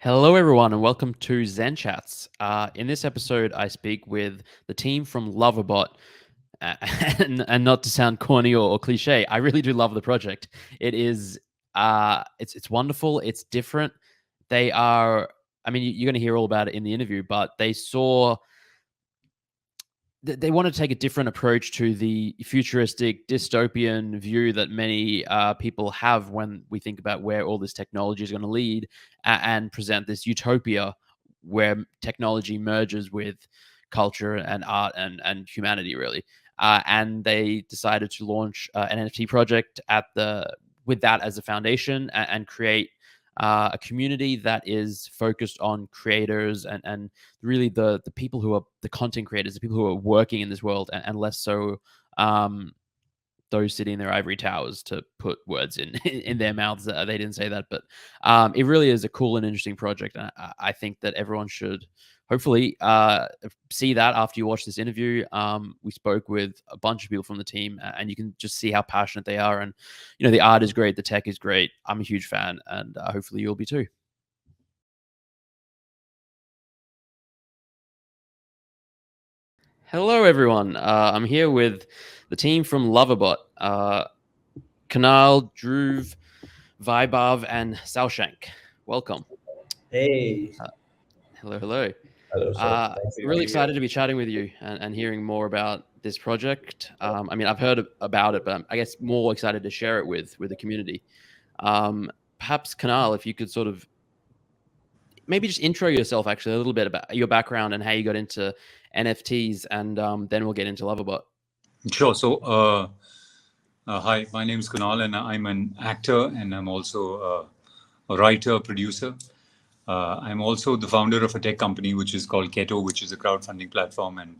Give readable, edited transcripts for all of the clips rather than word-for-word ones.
Hello, everyone, and welcome to ZenChats. In this episode, I speak with the team from Love A Bot. And not to sound corny or cliche, I really do love the project. It is, it's wonderful. It's different. They are. I mean, you're going to hear all about it in the interview, but they want to take a different approach to the futuristic dystopian view that many people have when we think about where all this technology is going to lead, and present this utopia where technology merges with culture and art and humanity, really. And they decided to launch an NFT project with that as a foundation, and create a community that is focused on creators and really the people who are the content creators, the people who are working in this world, and less so um, those sitting in their ivory towers, to put words in in their mouths. They didn't say that, but it really is a cool and interesting project. And I think that everyone should hopefully see that after you watch this interview. We spoke with a bunch of people from the team, and you can just see how passionate they are. And the art is great, the tech is great. I'm a huge fan, and hopefully you'll be too. Hello, everyone. I'm here with the team from Love A Bot. Kanal, Dhruv, Vaibhav, and Salshank. Welcome. Hey, Uh, hello, hello. hello, sir. Thanks for Really being here. excited to be chatting with you and hearing more about this project. I mean, I've heard about it, but I guess more excited to share it with the community. Perhaps, Kanal, if you could sort of maybe just intro yourself actually a little bit about your background and how you got into NFTs, and then we'll get into Love A Bot. Sure. Hi, my name is Kunal, and I'm an actor, and I'm also a writer, producer. I'm also the founder of a tech company which is called Keto, which is a crowdfunding platform, and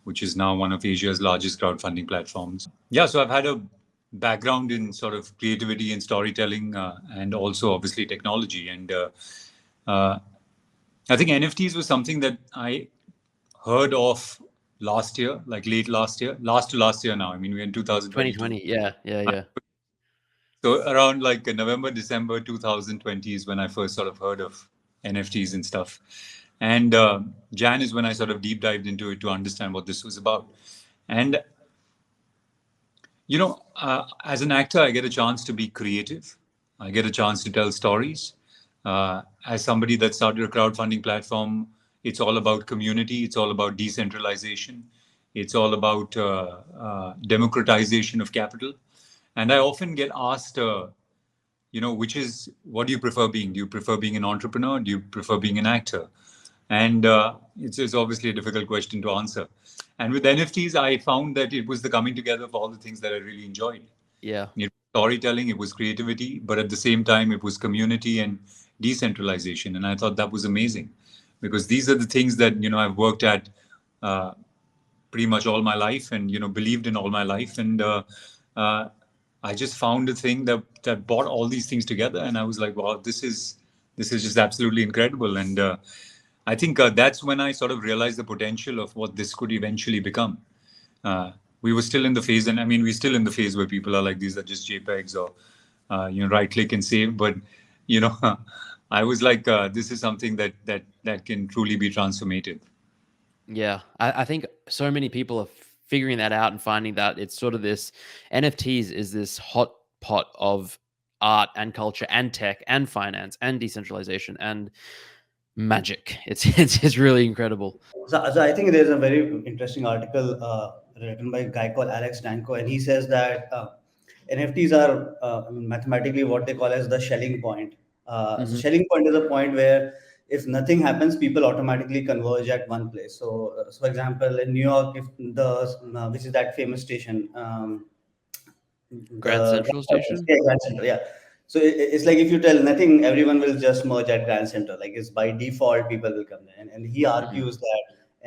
which is now one of Asia's largest crowdfunding platforms. Yeah, so I've had a background in sort of creativity and storytelling, and also obviously technology. And uh, I think NFTs was something that I heard of last year, like late last year, last to last year now. I mean, we're in 2022. 2020, yeah, yeah, yeah. So around like November, December 2020 is when I first sort of heard of NFTs and stuff. And Jan is when I sort of deep dived into it to understand what this was about. And, as an actor, I get a chance to be creative. I get a chance to tell stories. As somebody that started a crowdfunding platform, it's all about community. It's all about decentralization. It's all about democratization of capital. And I often get asked, what do you prefer being? Do you prefer being an entrepreneur? Do you prefer being an actor? And it's obviously a difficult question to answer. And with NFTs, I found that it was the coming together of all the things that I really enjoyed. Yeah. It was storytelling, it was creativity, but at the same time, it was community and decentralization. And I thought that was amazing, because these are the things that I've worked at uh, pretty much all my life, and believed in all my life. And uh, I just found a thing that brought all these things together, and I was like, wow, this is just absolutely incredible. And I think that's when I sort of realized the potential of what this could eventually become. We were still in the phase, and I mean, we're still in the phase where people are like, these are just JPEGs, or right click and save. But you know, I was like, this is something that can truly be transformative. Yeah, I think so many people are figuring that out and finding that it's sort of this NFTs is this hot pot of art and culture and tech and finance and decentralization and magic. It's really incredible. So I think there's a very interesting article written by a guy called Alex Danko, and he says that NFTs are I mean, mathematically what they call as the Schelling point. So Hmm. Schelling point is a point where if nothing happens, people automatically converge at one place. So for example, in New York, if which is that famous station, Grand the Central Station. yeah, Grand Center, yeah. So it's like if you tell nothing, everyone will just merge at Grand Center. Like it's by default, people will come there. And he Hmm. argues that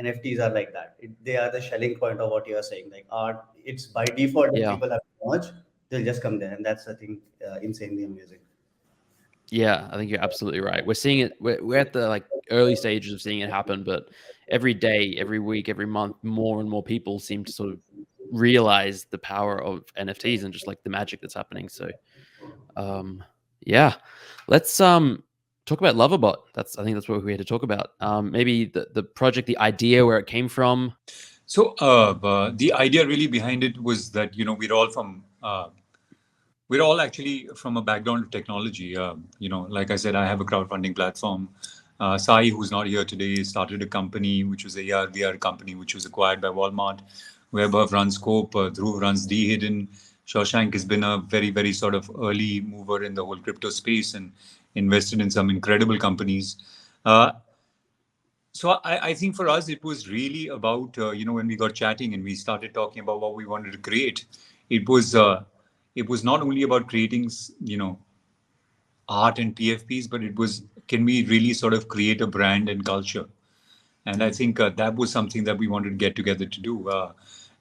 NFTs are like that. They are the Schelling point of what you are saying. Like art, it's by default if Yeah, people have to merge, they'll just come there, and that's I think insanely amazing. yeah, I think you're absolutely right. We're seeing it. We're at the like early stages of seeing it happen, but every day, every week, every month, more and more people seem to sort of realize the power of NFTs and just like the magic that's happening. So, um, yeah, let's talk about Love A Bot. I think that's what we're here to talk about. Maybe the project, the idea, where it came from. So the idea really behind it was that we're all actually from a background of technology. Like I said, I have a crowdfunding platform. Sai, who's not here today, started a company which was a AR VR company which was acquired by Walmart. Webber runs Scope, Dhruv runs Dehidden. Shawshank has been a very, very sort of early mover in the whole crypto space and invested in some incredible companies. Uh, so I think for us, it was really about, when we got chatting and we started talking about what we wanted to create, it was, uh, it was not only about creating, art and PFPs, but it was, can we really sort of create a brand and culture? And I think that was something that we wanted to get together to do.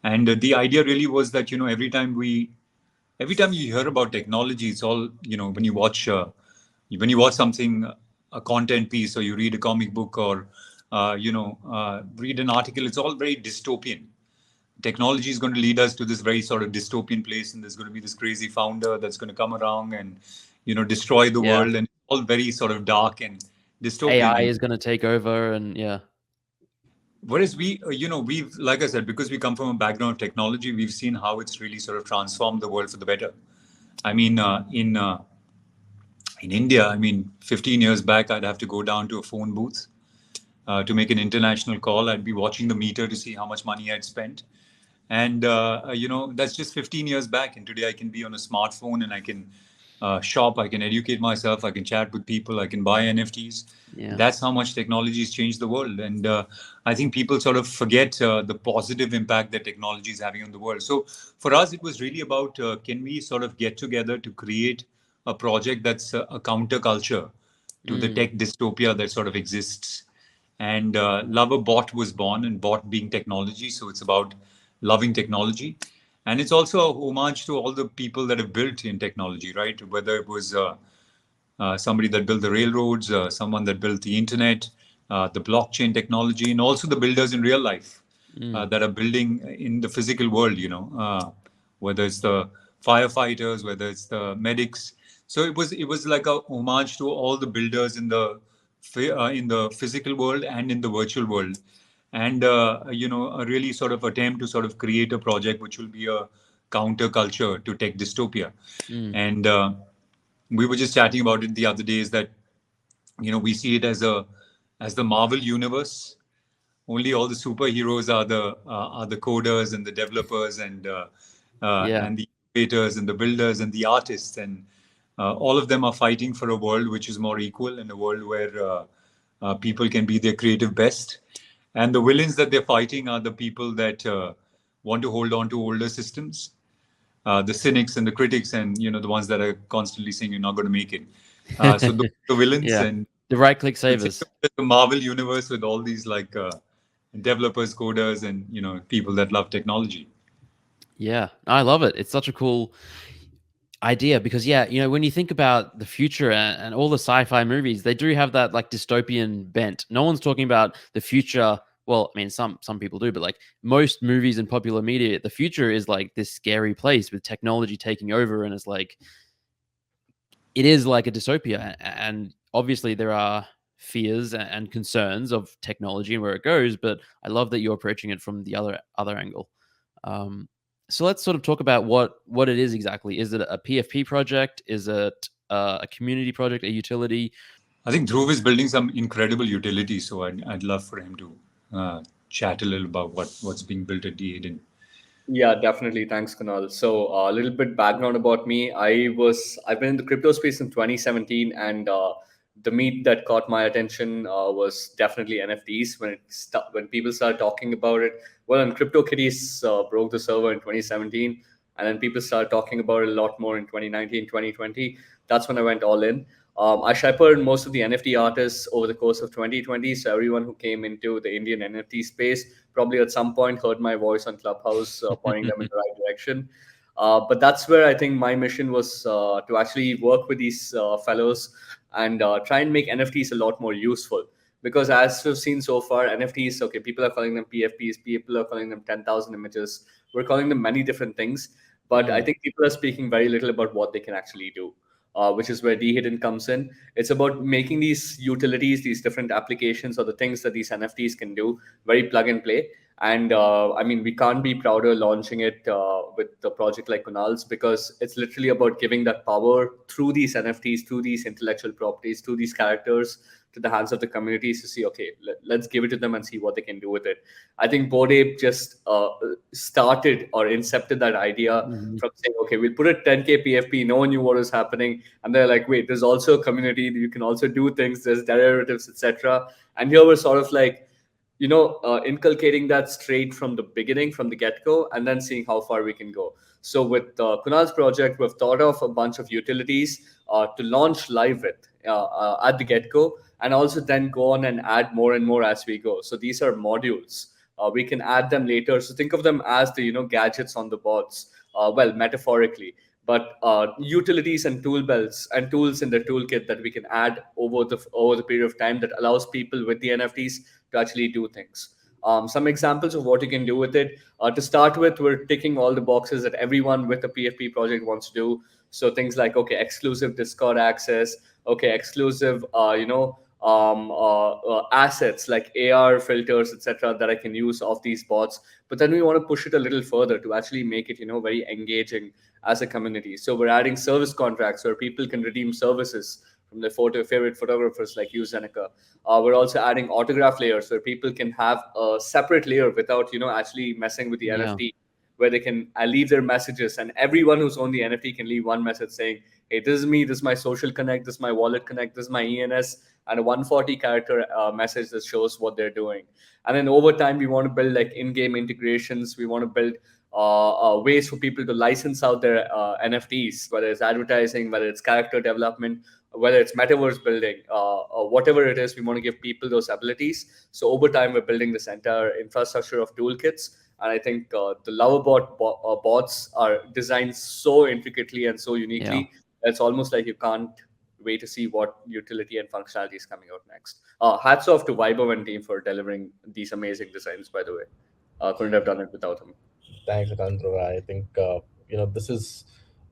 And the idea really was that, every time you hear about technology, it's all, when you watch something, a content piece, or you read a comic book, or read an article, it's all very dystopian. Technology is going to lead us to this very sort of dystopian place, and there's going to be this crazy founder that's going to come around and destroy the world, and all very sort of dark and dystopian. AI is going to take over, and yeah. Whereas we've, like I said, because we come from a background of technology, we've seen how it's really sort of transformed the world for the better. I mean, in India, I mean, 15 years back, I'd have to go down to a phone booth to make an international call. I'd be watching the meter to see how much money I'd spent. And, that's just 15 years back. And today I can be on a smartphone and I can shop, I can educate myself, I can chat with people, I can buy NFTs. Yeah. That's how much technology has changed the world. And I think people sort of forget the positive impact that technology is having on the world. So for us, it was really about can we sort of get together to create a project that's a counterculture to the tech dystopia that sort of exists. And Love A Bot was born, and bot being technology. So it's about loving technology. And it's also a homage to all the people that have built in technology, right? Whether it was somebody that built the railroads, someone that built the internet, the blockchain technology, and also the builders in real life that are building in the physical world, whether it's the firefighters, whether it's the medics. So it was like a homage to all the builders in the physical world and in the virtual world. And a really sort of attempt to sort of create a project which will be a counterculture to tech dystopia. And we were just chatting about it the other day, is that we see it as the Marvel universe. Only all the superheroes are the coders and the developers and the innovators and the builders and the artists, and all of them are fighting for a world which is more equal, and a world where people can be their creative best. And the villains that they're fighting are the people that want to hold on to older systems, the cynics and the critics, and the ones that are constantly saying you're not going to make it. So the villains and the right click savers. The Marvel universe with all these like developers, coders, and people that love technology. Yeah, I love it. It's such a cool idea because when you think about the future and all the sci-fi movies, they do have that like dystopian bent. No one's talking about the future. Well, I mean, some people do, but like most movies and popular media, the future is like this scary place with technology taking over, and it's like it is like a dystopia. And obviously, there are fears and concerns of technology and where it goes. But I love that you're approaching it from the other angle. So let's sort of talk about what it is exactly. Is it a PFP project? Is it a community project, a utility? I think Dhruv is building some incredible utility, so I'd love for him to chat a little about what's being built at Dehidden. Yeah, definitely. Thanks, Kunal. So a little bit background about me. I've been in the crypto space in 2017, and the meat that caught my attention was definitely NFTs. When people started talking about it, well, and CryptoKitties broke the server in 2017, and then people started talking about it a lot more in 2019, 2020. That's when I went all in. I shepherded most of the NFT artists over the course of 2020. So everyone who came into the Indian NFT space probably at some point heard my voice on Clubhouse, pointing them in the right direction. But that's where I think my mission was to actually work with these fellows and try and make NFTs a lot more useful. Because as we've seen so far, NFTs, okay, people are calling them PFPs, people are calling them 10,000 images. We're calling them many different things. But I think people are speaking very little about what they can actually do. which is where Dehidden comes in. It's about making these utilities, these different applications, or the things that these NFTs can do, very plug and play. And I mean, we can't be prouder launching it with a project like Kunal's, because it's literally about giving that power through these NFTs, through these intellectual properties, through these characters, to the hands of the communities to see, okay, let's give it to them and see what they can do with it. I think Bored Ape just started or incepted that idea from saying, okay, we'll put a 10K PFP, no one knew what was happening. And they're like, wait, there's also a community, you can also do things, there's derivatives, etc. And here we're sort of like, inculcating that straight from the beginning, from the get-go, and then seeing how far we can go. So with Kunal's project, we've thought of a bunch of utilities to launch live with at the get-go, and also then go on and add more and more as we go. So these are modules. We can add them later. So think of them as the gadgets on the bots, well, metaphorically, but utilities and tool belts and tools in the toolkit that we can add over the period of time that allows people with the NFTs to actually do things. Some examples of what you can do with it. To start with, we're ticking all the boxes that everyone with a PFP project wants to do. So things like, okay, exclusive Discord access, okay, exclusive, assets like AR filters, etc., that I can use of these bots. But then we want to push it a little further to actually make it, very engaging as a community. So we're adding service contracts where people can redeem services from their favorite photographers like you, Zeneca. We're also adding autograph layers where people can have a separate layer without, actually messing with the NFT, where they can leave their messages, and everyone who's on the NFT can leave one message saying, hey, this is me, this is my social connect, this is my wallet connect, this is my ENS, and a 140 character message that shows what they're doing. And then over time, we want to build like in-game integrations. We want to build ways for people to license out their NFTs, whether it's advertising, whether it's character development, whether it's metaverse building, or whatever it is, we want to give people those abilities. So over time, we're building this entire infrastructure of toolkits. And I think the Love A Bot bots are designed so intricately and so uniquely, it's almost like you can't wait to see what utility and functionality is coming out next. Hats off to Vaibhav and team for delivering these amazing designs, by the way. Couldn't have done it without him. Thanks, Akant. I think this is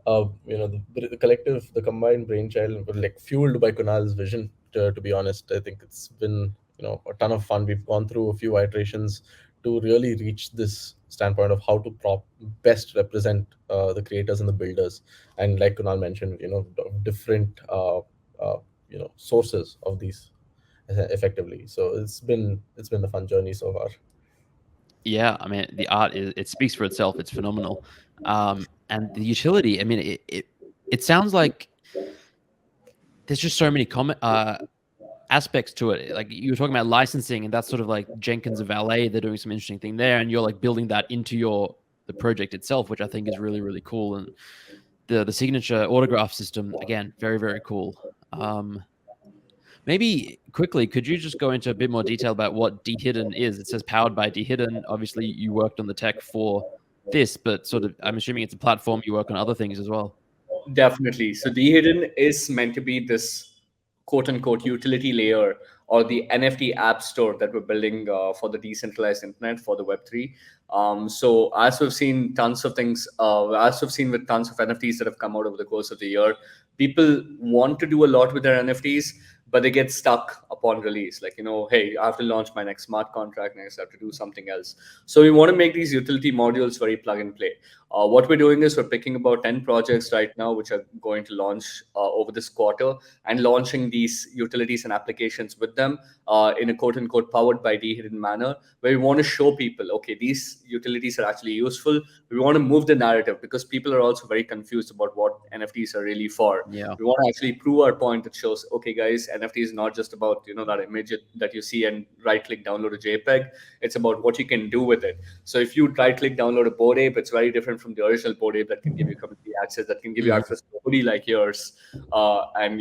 the collective, the combined brainchild, like fueled by Kunal's vision. To be honest, I think it's been a ton of fun. We've gone through a few iterations to really reach this standpoint of how to best represent the creators and the builders, and like Kunal mentioned, different sources of these effectively. So it's been a fun journey so far. Yeah, I mean, the art it speaks for itself. It's phenomenal, and the utility. I mean, it sounds like there's just so many aspects to it. Like you were talking about licensing, and that's sort of like Jenkins and Valet. They're doing some interesting thing there, and you're like building that into the project itself, which I think is really, really cool. And the signature autograph system, again, very, very cool. Maybe quickly, could you just go into a bit more detail about what Dehidden is? It says powered by Dehidden. Obviously, you worked on the tech for this, but sort of, I'm assuming it's a platform you work on other things as well. Definitely. So Dehidden is meant to be this quote unquote utility layer, or the NFT App Store that we're building for the decentralized internet, for the Web3. So as we've seen tons of things, as we've seen with tons of NFTs that have come out over the course of the year, people want to do a lot with their NFTs, but they get stuck upon release. Like, hey, I have to launch my next smart contract, next I have to do something else. So we want to make these utility modules very plug and play. What we're doing is we're picking about 10 projects right now, which are going to launch over this quarter, and launching these utilities and applications with them in a quote unquote powered by Dehidden manner, where we want to show people, okay, these utilities are actually useful. We want to move the narrative, because people are also very confused about what NFTs are really for. Yeah. We want to actually prove our point that shows, okay, guys, NFT is not just about, that image that you see and right click download a JPEG. It's about what you can do with it. So if you right click download a Bored Ape, it's very different from the original Bored Ape that can give you community access, that can give you access to a hoodie like yours, and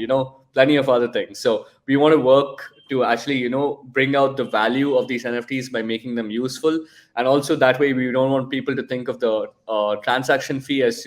plenty of other things. So we want to work to actually bring out the value of these NFTs by making them useful, and also that way we don't want people to think of the transaction fee as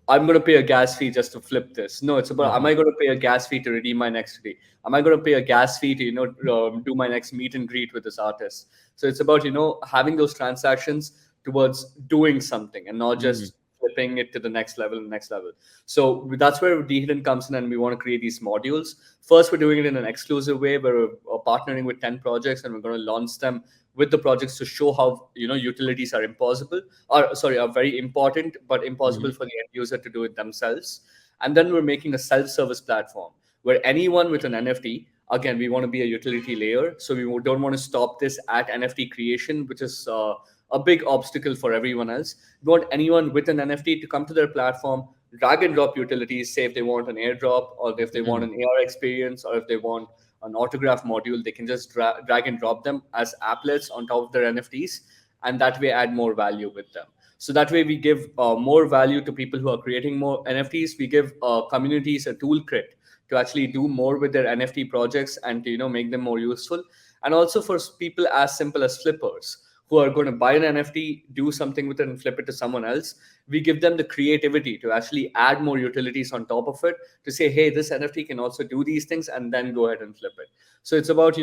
I'm going to pay a gas fee just to flip this. No, it's about, am I going to pay a gas fee to redeem my next hoodie? Am I going to pay a gas fee to do my next meet and greet with this artist? So it's about having those transactions towards doing something, and not just flipping it to the next level and next level. So that's where Dehidden comes in, and we want to create these modules. First, we're doing it in an exclusive way where we're partnering with 10 projects, and we're going to launch them with the projects to show how utilities are are very important, but impossible for the end user to do it themselves. And then we're making a self-service platform where anyone with an NFT, again, we want to be a utility layer, so we don't want to stop this at NFT creation, which is a big obstacle for everyone else. We want anyone with an NFT to come to their platform, drag and drop utilities, say if they want an airdrop, or if they want an AR experience, or if they want an autograph module, they can just drag and drop them as applets on top of their NFTs, and that way add more value with them. So that way we give more value to people who are creating more NFTs. We give communities a toolkit to actually do more with their NFT projects and to make them more useful. And also for people as simple as flippers who are going to buy an NFT, do something with it, and flip it to someone else, we give them the creativity to actually add more utilities on top of it to say, hey, this NFT can also do these things, and then go ahead and flip it. So it's about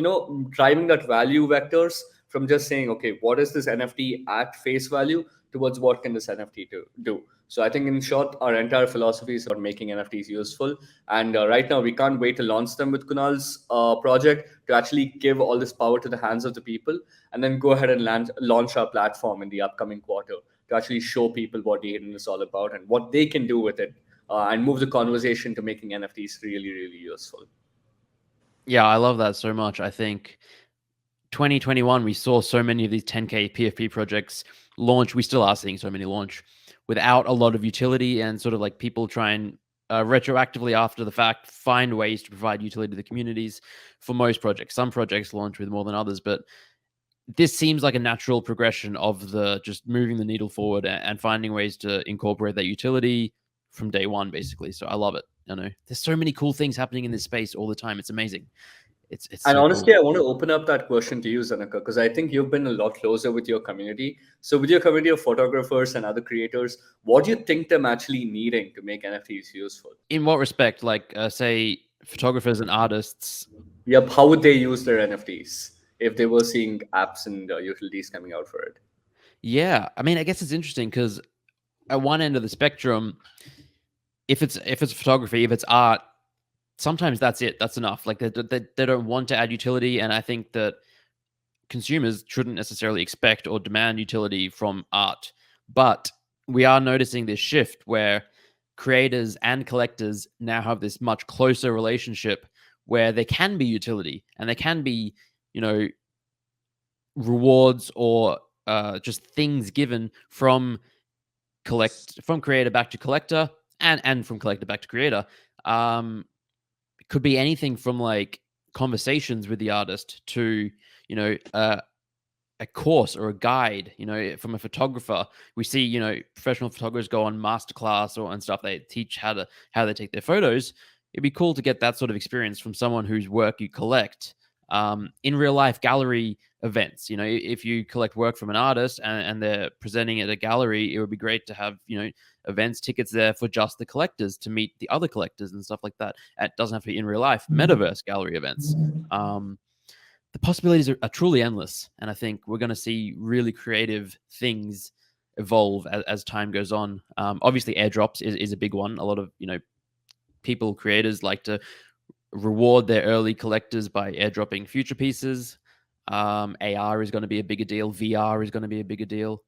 driving that value vectors from just saying, okay, what is this NFT at face value towards what can this NFT do. So I think in short, our entire philosophy is about making NFTs useful. And right now, we can't wait to launch them with Kunal's project to actually give all this power to the hands of the people, and then go ahead and launch our platform in the upcoming quarter to actually show people what Dehidden is all about and what they can do with it, and move the conversation to making NFTs really, really useful. Yeah, I love that so much. I think 2021, we saw so many of these 10K PFP projects launch. We still are seeing so many launch without a lot of utility, and sort of like people try and retroactively after the fact find ways to provide utility to the communities for most projects. Some projects launch with more than others, but this seems like a natural progression of the just moving the needle forward and finding ways to incorporate that utility from day one, basically. So I love it. There's so many cool things happening in this space all the time. It's amazing. It's and so honestly, cool. I want to open up that question to you, Zanaka, because I think you've been a lot closer with your community. So with your community of photographers and other creators, what do you think them actually needing to make NFTs useful? In what respect? Like, say, photographers and artists? Yep. How would they use their NFTs if they were seeing apps and utilities coming out for it? Yeah. I mean, I guess it's interesting because at one end of the spectrum, if it's photography, if it's art, sometimes that's it. That's enough. Like they don't want to add utility, and I think that consumers shouldn't necessarily expect or demand utility from art. But we are noticing this shift where creators and collectors now have this much closer relationship where there can be utility and there can be, rewards or just things given from creator back to collector and from collector back to creator. It could be anything from like conversations with the artist to a course or a guide. From a photographer, we see professional photographers go on masterclass and stuff. They teach how they take their photos. It'd be cool to get that sort of experience from someone whose work you collect. In real life gallery events, if you collect work from an artist and they're presenting at a gallery, it would be great to have events tickets there for just the collectors to meet the other collectors and stuff like that. It doesn't have to be in real life. Metaverse gallery events. The possibilities are truly endless, and I think we're going to see really creative things evolve as time goes on. Obviously, airdrops is a big one. A lot of creators like to reward their early collectors by airdropping future pieces. AR is going to be a bigger deal. VR is going to be a bigger deal.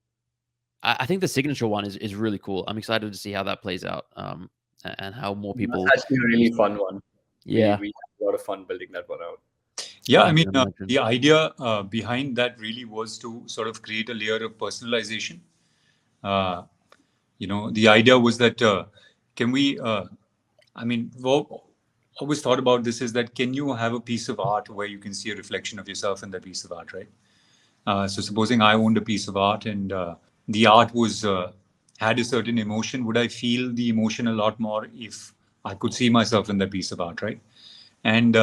I think the signature one is really cool. I'm excited to see how that plays out, and how more people. That's actually a really fun one. Yeah, we had a lot of fun building that one out. Yeah, I mean, the idea behind that really was to sort of create a layer of personalization. The idea was that can we? Always thought about this is that can you have a piece of art where you can see a reflection of yourself in that piece of art, right? So supposing I owned a piece of art and the art was had a certain emotion, would I feel the emotion a lot more if I could see myself in that piece of art, right? And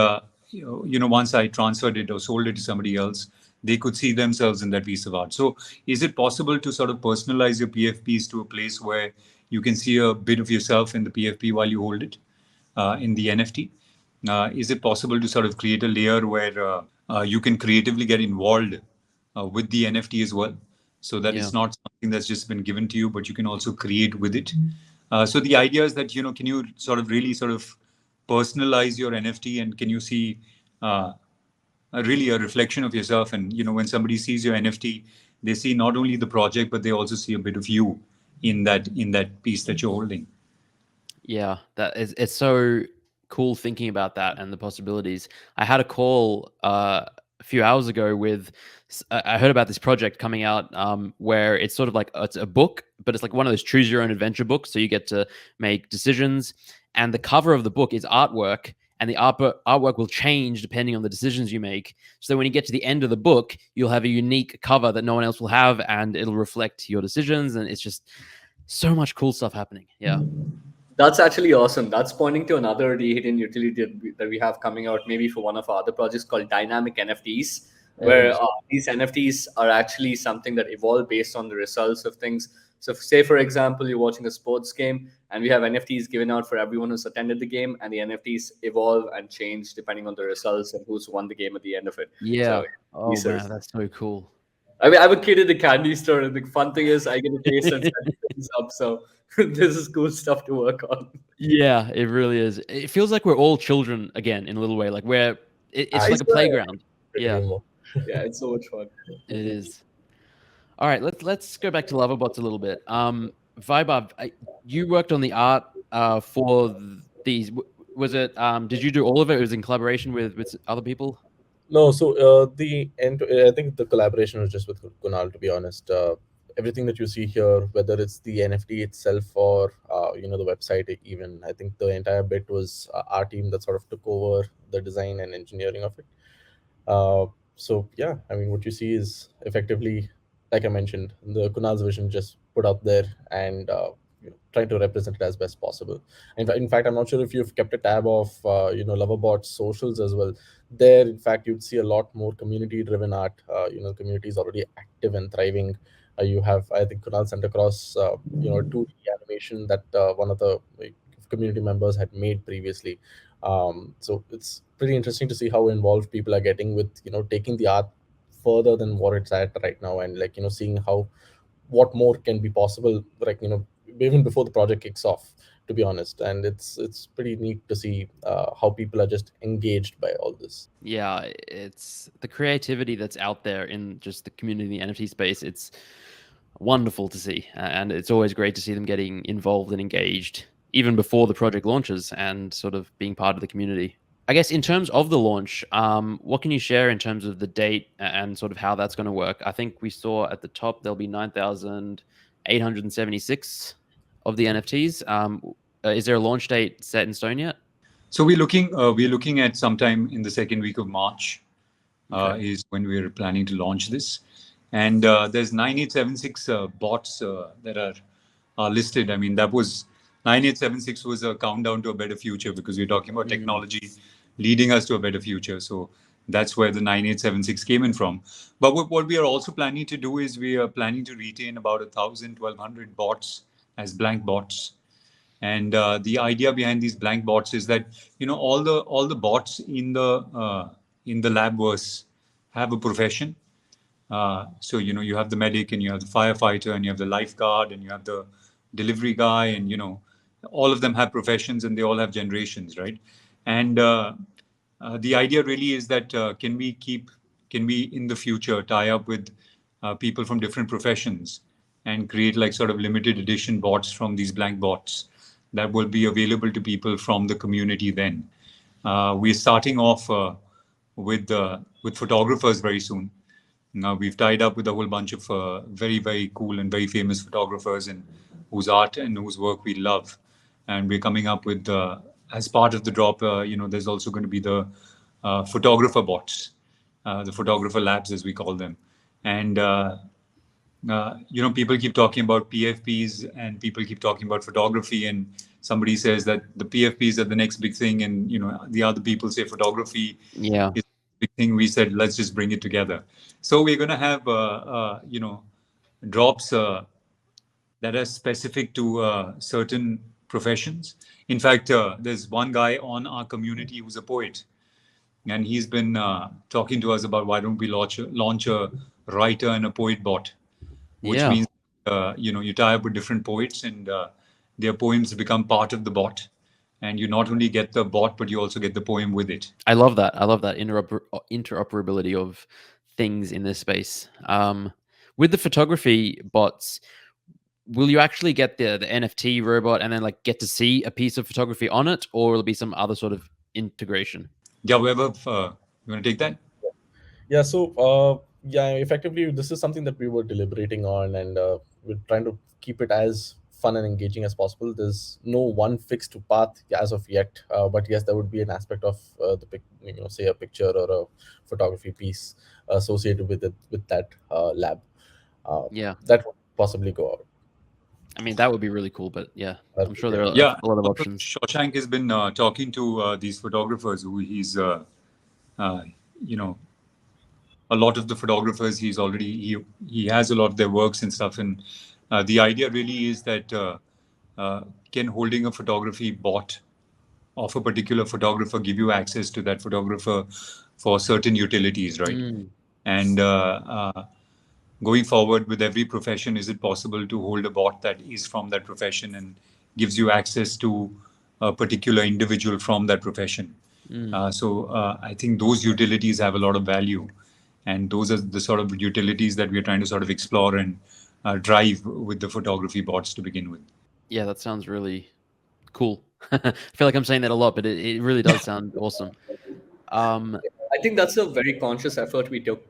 once I transferred it or sold it to somebody else, they could see themselves in that piece of art. So is it possible to sort of personalize your PFPs to a place where you can see a bit of yourself in the PFP while you hold it in the NFT? Is it possible to sort of create a layer where you can creatively get involved with the NFT as well? so that Yeah. it's not something that's just been given to you, but you can also create with it. So the idea is that, can you sort of really sort of personalize your NFT, and can you see really a reflection of yourself? And when somebody sees your NFT, they see not only the project, but they also see a bit of you in that piece that you're holding. Yeah, it's so cool thinking about that and the possibilities. I had a call a few hours ago with I heard about this project coming out where it's sort of like it's a book, but it's like one of those choose your own adventure books. So you get to make decisions, and the cover of the book is artwork, and the artwork will change depending on the decisions you make. So when you get to the end of the book, you'll have a unique cover that no one else will have, and it'll reflect your decisions. And it's just so much cool stuff happening. Yeah. That's actually awesome. That's pointing to another Dehidden utility that we have coming out, maybe for one of our other projects called dynamic NFTs, where these NFTs are actually something that evolve based on the results of things. So, say for example, you're watching a sports game, and we have NFTs given out for everyone who's attended the game, and the NFTs evolve and change depending on the results and who's won the game at the end of it. Yeah. So, Oh man, that's so cool. I mean, I'm a kid at the candy store, and the fun thing is I get a taste and set things up. So this is cool stuff to work on. Yeah, it really is. It feels like we're all children again in a little way. Like it's I like a swear. playground. Pretty Yeah, humor. Yeah, it's so much fun. it is. All right, let's go back to Love A Bots a little bit. Vaibhav, you worked on the art for these. Was it? Did you do all of it? It was in collaboration with other people. No, so the end. I think the collaboration was just with Kunal. To be honest, everything that you see here, whether it's the NFT itself or the website, even I think the entire bit was our team that sort of took over the design and engineering of it. So yeah, I mean, what you see is effectively, like I mentioned, the Kunal's vision just put out there and trying to represent it as best possible. In fact, I'm not sure if you've kept a tab of Love A Bot's socials as well. There, in fact, you'd see a lot more community-driven art. The community is already active and thriving. You have, I think, Kunal sent across 2D animation that one of the community members had made previously. So it's pretty interesting to see how involved people are getting with taking the art further than what it's at right now, and seeing how what more can be possible, like even before the project kicks off, to be honest. And it's pretty neat to see how people are just engaged by all this. Yeah, it's the creativity that's out there in just the community NFT space. It's wonderful to see, and it's always great to see them getting involved and engaged even before the project launches and sort of being part of the community. I guess in terms of the launch, what can you share in terms of the date and sort of how that's going to work? I think we saw at the top there'll be 9,876 of the NFTs. Is there a launch date set in stone yet? So we're looking at sometime in the second week of March is when we're planning to launch this. And there's 9876 bots that are listed. I mean, that was 9876 was a countdown to a better future, because we're talking about technology leading us to a better future. So that's where the 9876 came in from. But what we are also planning to do is we are planning to retain about 1,200 bots as blank bots. And the idea behind these blank bots is that all the bots in the labverse have a profession. So you have the medic, and you have the firefighter, and you have the lifeguard, and you have the delivery guy, and all of them have professions, and they all have generations, right? And the idea really is that can we in the future tie up with people from different professions and create like sort of limited edition bots from these blank bots that will be available to people from the community. Then we're starting off with photographers very soon. Now we've tied up with a whole bunch of very, very cool and very famous photographers, and whose art and whose work we love. And we're coming up with, as part of the drop, there's also going to be the photographer bots, the photographer labs, as we call them. And people keep talking about PFPs, and people keep talking about photography, and somebody says that the PFPs are the next big thing, and the other people say photography is the big thing. We said let's just bring it together. So we're going to have drops that are specific to certain professions. In fact, there's one guy on our community who's a poet, and he's been talking to us about why don't we launch a writer and a poet bot. which Yeah. means you tie up with different poets, and their poems become part of the bot, and you not only get the bot, but you also get the poem with it. I love that. I love that interoperability of things in this space. With the photography bots, will you actually get the NFT robot and then like get to see a piece of photography on it, or will it be some other sort of integration? Yeah, Weber, you want to take that? Yeah, so yeah, effectively, this is something that we were deliberating on, and we're trying to keep it as fun and engaging as possible. There's no one fixed path as of yet, but yes, there would be an aspect of say a picture or a photography piece associated with it with that lab. Yeah. That would possibly go out. I mean, that would be really cool, but yeah, I'm sure there are Yeah, a lot of also options. Shawshank has been talking to these photographers who you know, a lot of the photographers he has a lot of their works and stuff, and the idea really is that can holding a photography bot of a particular photographer give you access to that photographer for certain utilities, right? And going forward with every profession, is it possible to hold a bot that is from that profession and gives you access to a particular individual from that profession? So I think those utilities have a lot of value, and those are the sort of utilities that we're trying to sort of explore and drive with the photography bots to begin with. Yeah, that sounds really cool. I feel like I'm saying that a lot, but it really does sound awesome. I think that's a very conscious effort we took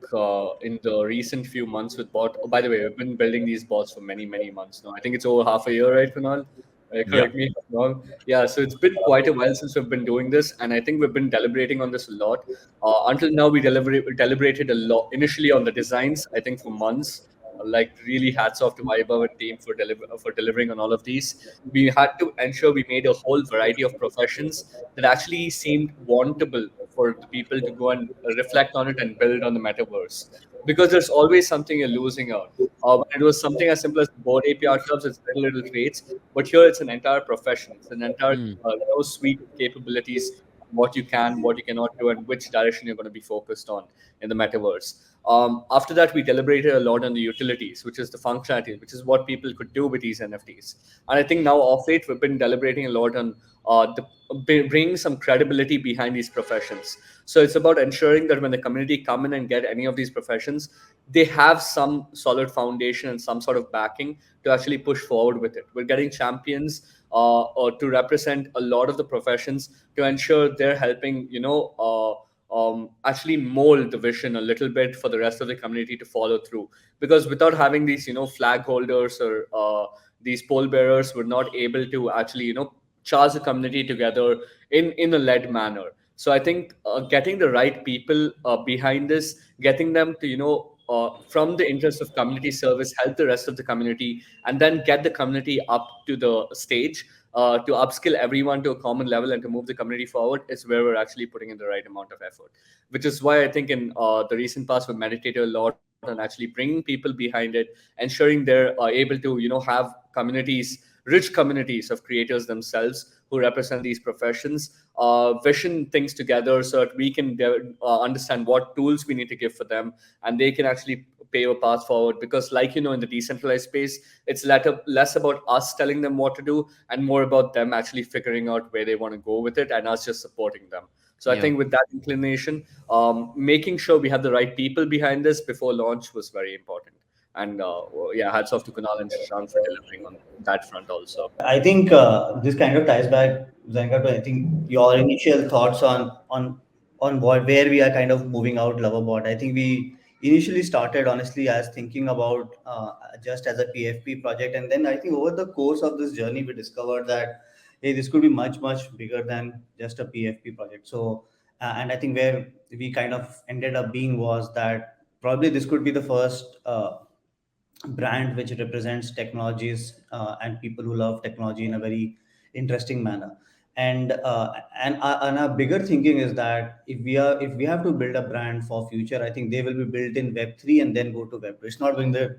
in the recent few months with bot. Oh, by the way, we've been building these bots for many, many months now. I think it's over half a year, right, Kunal? Yeah. Correct me if I'm wrong. Yeah, so it's been quite a while since we've been doing this, and I think we've been deliberating on this a lot. Until now, we deliberated a lot initially on the designs. I think for months. Like really, hats off to Vaibhav and team for delivering on all of these. We had to ensure we made a whole variety of professions that actually seemed wantable for the people to go and reflect on it and build on the metaverse. Because there's always something you're losing out. When it was something as simple as board API clubs, it's very little traits, but here it's an entire profession. It's an entire suite of capabilities, what you can, what you cannot do, and which direction you're going to be focused on in the metaverse. After that, we deliberated a lot on the utilities, which is the functionality, which is what people could do with these NFTs. And I think now, off late, we've been deliberating a lot on bringing some credibility behind these professions. So it's about ensuring that when the community come in and get any of these professions, they have some solid foundation and some sort of backing to actually push forward with it. We're getting champions or to represent a lot of the professions to ensure they're helping, actually mold the vision a little bit for the rest of the community to follow through. Because without having these, flag holders or these pole bearers, we're not able to actually, charge the community together in a led manner. So I think getting the right people behind this, getting them to, from the interest of community service, help the rest of the community, and then get the community up to the stage to upskill everyone to a common level and to move the community forward is where we're actually putting in the right amount of effort. Which is why I think in the recent past we meditated a lot on actually bringing people behind it, ensuring they're able to, have communities, rich communities of creators themselves who represent these professions, vision things together so that we can understand what tools we need to give for them, and they can actually pave a path forward. Because, like in the decentralized space, it's less about us telling them what to do and more about them actually figuring out where they want to go with it and us just supporting them. So I Yeah. think with that inclination, making sure we have the right people behind this before launch was very important. And yeah, hats off to Kunal and Shashank for delivering on that front also. I think this kind of ties back, Zanka, to I think your initial thoughts on where we are kind of moving out Loverbot. I think we initially started honestly as thinking about just as a PFP project, and then I think over the course of this journey we discovered that hey, this could be much bigger than just a PFP project. So and I think where we kind of ended up being was that probably this could be the first. Brand which represents technologies and people who love technology in a very interesting manner. And our bigger thinking is that if we have to build a brand for future, I think they will be built in Web3 and then go to Web2. It's not going to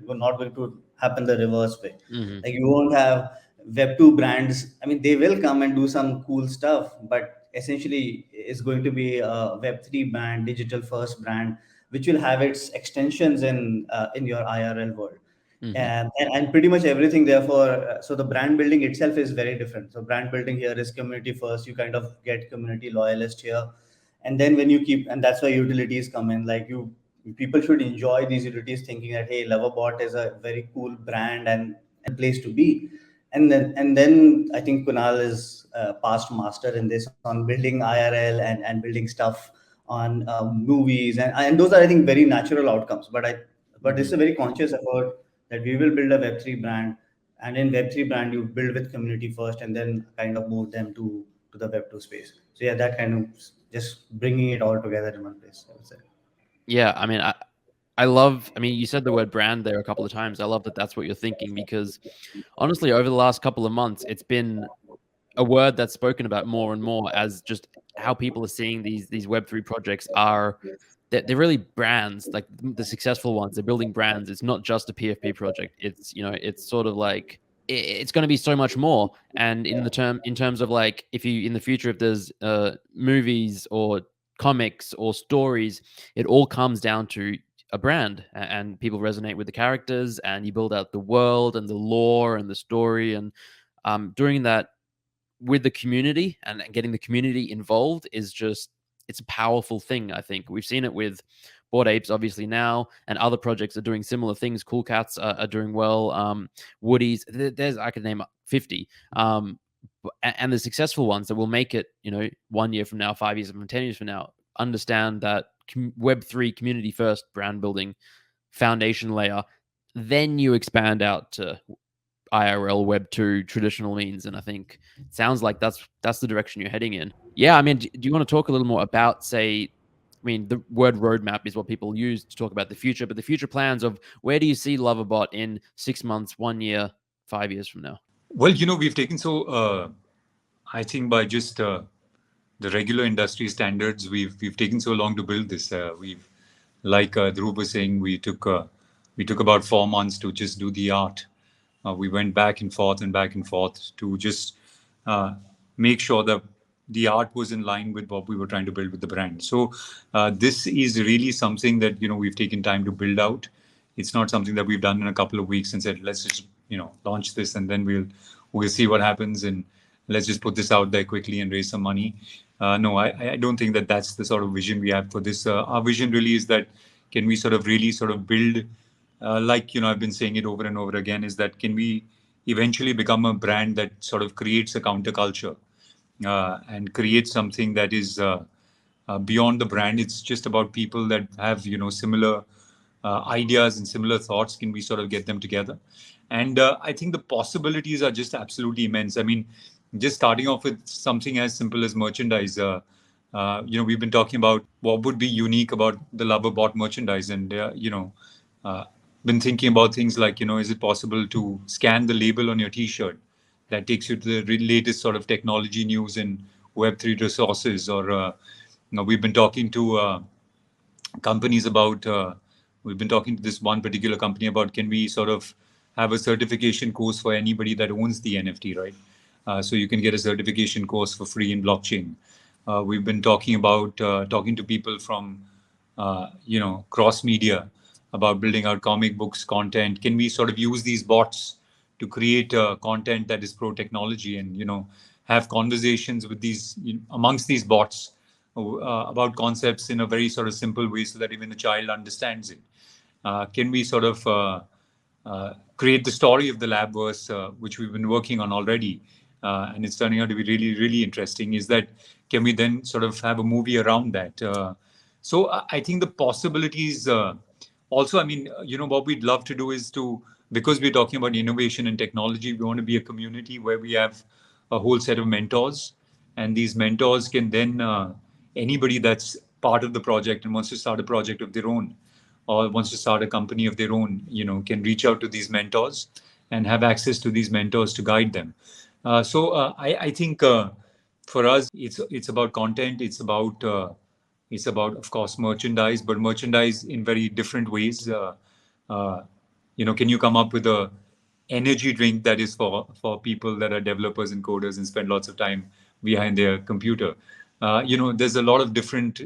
happen the reverse way. Like you won't have Web2 brands. I mean, they will come and do some cool stuff, but essentially it's going to be a Web3 brand, digital first brand, which will have its extensions in your IRL world. And pretty much everything therefore, so the brand building itself is very different. So brand building here is community first. You kind of get community loyalist here, and then when you keep, and that's why utilities come in. Like people should enjoy these utilities, thinking that hey, Loverbot is a very cool brand and place to be. And then I think Kunal is past master in this, on building IRL and building stuff on movies, and those are, I think, very natural outcomes. But this is a very conscious effort that we will build a Web3 brand, and in Web3 brand you build with community first, and then kind of move them to the Web2 space. So yeah, that kind of just bringing it all together in one place, I would say. Yeah, I mean, I love. I mean, you said the word brand there a couple of times. I love that that's what you're thinking, because honestly, over the last couple of months, it's been a word that's spoken about more and more as just how people are seeing these Web3 projects are. They're really brands, like the successful ones. They're building brands. It's not just a PFP project. It's, you know, it's sort of like it's going to be so much more. And in terms of like, if you in the future, if there's movies or comics or stories, it all comes down to a brand, and people resonate with the characters, and you build out the world and the lore and the story, and doing that with the community and getting the community involved is just, it's a powerful thing. I think we've seen it with Bored Apes obviously now, and other projects are doing similar things. Cool Cats are doing well. Woodies, there's, I could name 50, and the successful ones that will make it, you know, 1 year from now, 5 years from now, 10 years from now, understand that Web3 community first brand building foundation layer, then you expand out to IRL Web 2 traditional means. And I think it sounds like that's the direction you're heading in. Yeah, I mean, do you want to talk a little more about, say, I mean, the word roadmap is what people use to talk about the future, but the future plans of where do you see Love A Bot in 6 months, 1 year, 5 years from now? Well, you know, we've taken I think by just the regular industry standards, we've taken so long to build this. We've, like Dhruv was saying, we took about 4 months to just do the art. We went back and forth to just make sure that the art was in line with what we were trying to build with the brand. So this is really something that, you know, we've taken time to build out. It's not something that we've done in a couple of weeks and said, let's just, you know, launch this and then we'll see what happens and let's just put this out there quickly and raise some money. No, I don't think that that's the sort of vision we have for this. Our vision really is that can we really build, like, you know, I've been saying it over and over again, is that can we eventually become a brand that sort of creates a counterculture and creates something that is beyond the brand. It's just about people that have, you know, similar ideas and similar thoughts. Can we sort of get them together? And I think the possibilities are just absolutely immense. I mean, just starting off with something as simple as merchandise. You know, we've been talking about what would be unique about the Love A Bot merchandise, and you know, been thinking about things like, you know, is it possible to scan the label on your T-shirt that takes you to the latest sort of technology news and Web3 resources? Or you know, we've been talking to companies about. We've been talking to this one particular company about, can we sort of have a certification course for anybody that owns the NFT, right? So you can get a certification course for free in blockchain. We've been talking about talking to people from, you know, cross media about building out comic books content. Can we sort of use these bots to create content that is pro technology, and, you know, have conversations with these, you know, amongst these bots about concepts in a very sort of simple way so that even a child understands it? Can we sort of create the story of the Labverse, which we've been working on already, and it's turning out to be really, really interesting? Is that, can we then sort of have a movie around that? So I think the possibilities. Also, I mean, you know, what we'd love to do is to, because we're talking about innovation and technology, we want to be a community where we have a whole set of mentors, and these mentors can then anybody that's part of the project and wants to start a project of their own, or wants to start a company of their own, you know, can reach out to these mentors and have access to these mentors to guide them. So I think for us, it's about content. It's about, of course, merchandise, but merchandise in very different ways. You know, can you come up with a energy drink that is for people that are developers and coders and spend lots of time behind their computer? You know, there's a lot of different